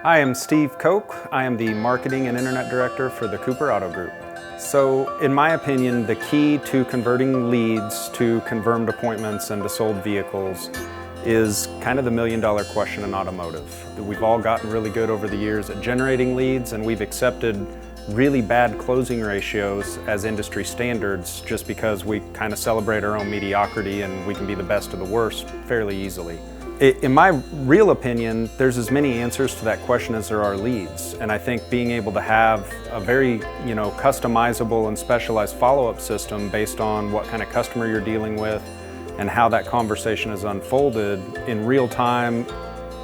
Hi, I'm Steve Koch. I am the Marketing and Internet Director for the Cooper Auto Group. So, in my opinion, the key to converting leads to confirmed appointments and to sold vehicles is kind of the million-dollar question in automotive. We've all gotten really good over the years at generating leads, and we've accepted really bad closing ratios as industry standards just because we kind of celebrate our own mediocrity and we can be the best of the worst fairly easily. In my real opinion, there's as many answers to that question as there are leads. And I think being able to have a very, customizable and specialized follow-up system based on what kind of customer you're dealing with and how that conversation is unfolded in real time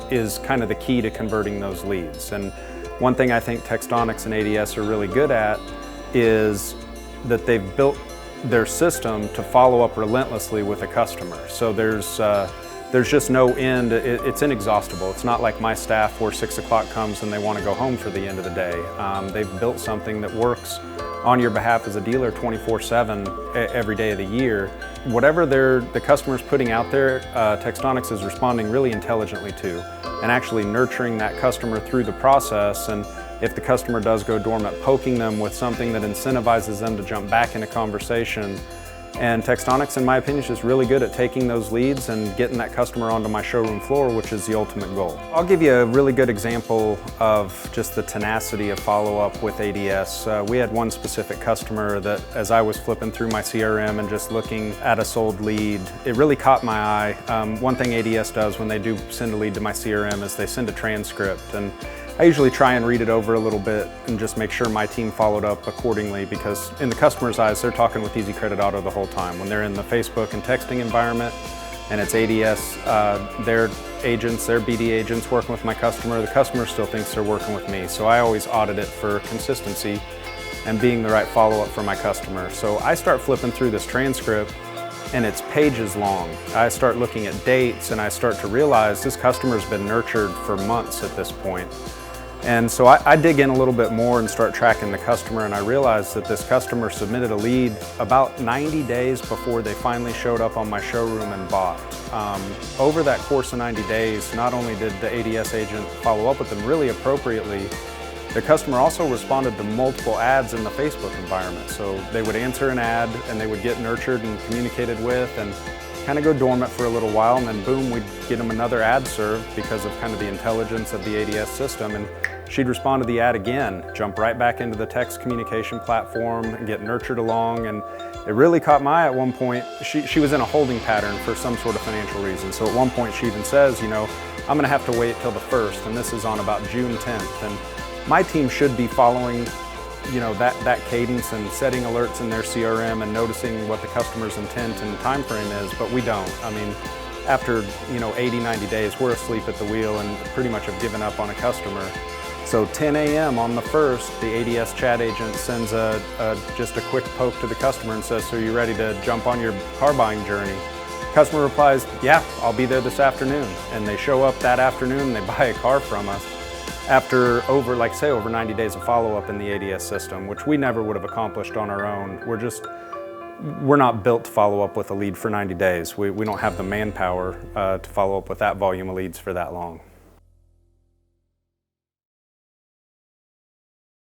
is kind of the key to converting those leads. And one thing I think Textonics and ADS are really good at is that they've built their system to follow up relentlessly with a customer. So there's just no end. It's inexhaustible. It's not like my staff where 6 o'clock comes and they want to go home for the end of the day. They've built something that works on your behalf as a dealer 24/7 every day of the year. Whatever the customer's putting out there, Textonics is responding really intelligently to and actually nurturing that customer through the process. And if the customer does go dormant, poking them with something that incentivizes them to jump back into conversation. And Textonics, in my opinion, is just really good at taking those leads and getting that customer onto my showroom floor, which is the ultimate goal. I'll give you a really good example of just the tenacity of follow-up with ADS. We had one specific customer that, as I was flipping through my CRM and just looking at a sold lead, it really caught my eye. One thing ADS does when they do send a lead to my CRM is they send a transcript. And I usually try and read it over a little bit and just make sure my team followed up accordingly, because in the customer's eyes, they're talking with Easy Credit Auto the whole time. When they're in the Facebook and texting environment and it's ADS, their agents, their BD agents working with my customer, the customer still thinks they're working with me. So I always audit it for consistency and being the right follow-up for my customer. So I start flipping through this transcript and it's pages long. I start looking at dates and I start to realize this customer's been nurtured for months at this point. And so I dig in a little bit more and start tracking the customer, and I realized that this customer submitted a lead about 90 days before they finally showed up on my showroom and bought. Over that course of 90 days, not only did the ADS agent follow up with them really appropriately, the customer also responded to multiple ads in the Facebook environment. So they would answer an ad and they would get nurtured and communicated with and kind of go dormant for a little while, and then boom, we'd get them another ad served because of kind of the intelligence of the ADS system, and she'd respond to the ad again, jump right back into the text communication platform and get nurtured along. And it really caught my eye at one point. She was in a holding pattern for some sort of financial reason. So at one point she even says, I'm gonna have to wait till the 1st, and this is on about June 10th. And my team should be following that cadence and setting alerts in their CRM and noticing what the customer's intent and time frame is, but we don't. I mean, after 80, 90 days, we're asleep at the wheel and pretty much have given up on a customer. So 10 a.m. on the 1st, the ADS chat agent sends just a quick poke to the customer and says, "So are you ready to jump on your car buying journey?" Customer replies, "Yeah, I'll be there this afternoon." And they show up that afternoon and they buy a car from us after over 90 days of follow-up in the ADS system, which we never would have accomplished on our own. We're not built to follow up with a lead for 90 days. We don't have the manpower to follow up with that volume of leads for that long.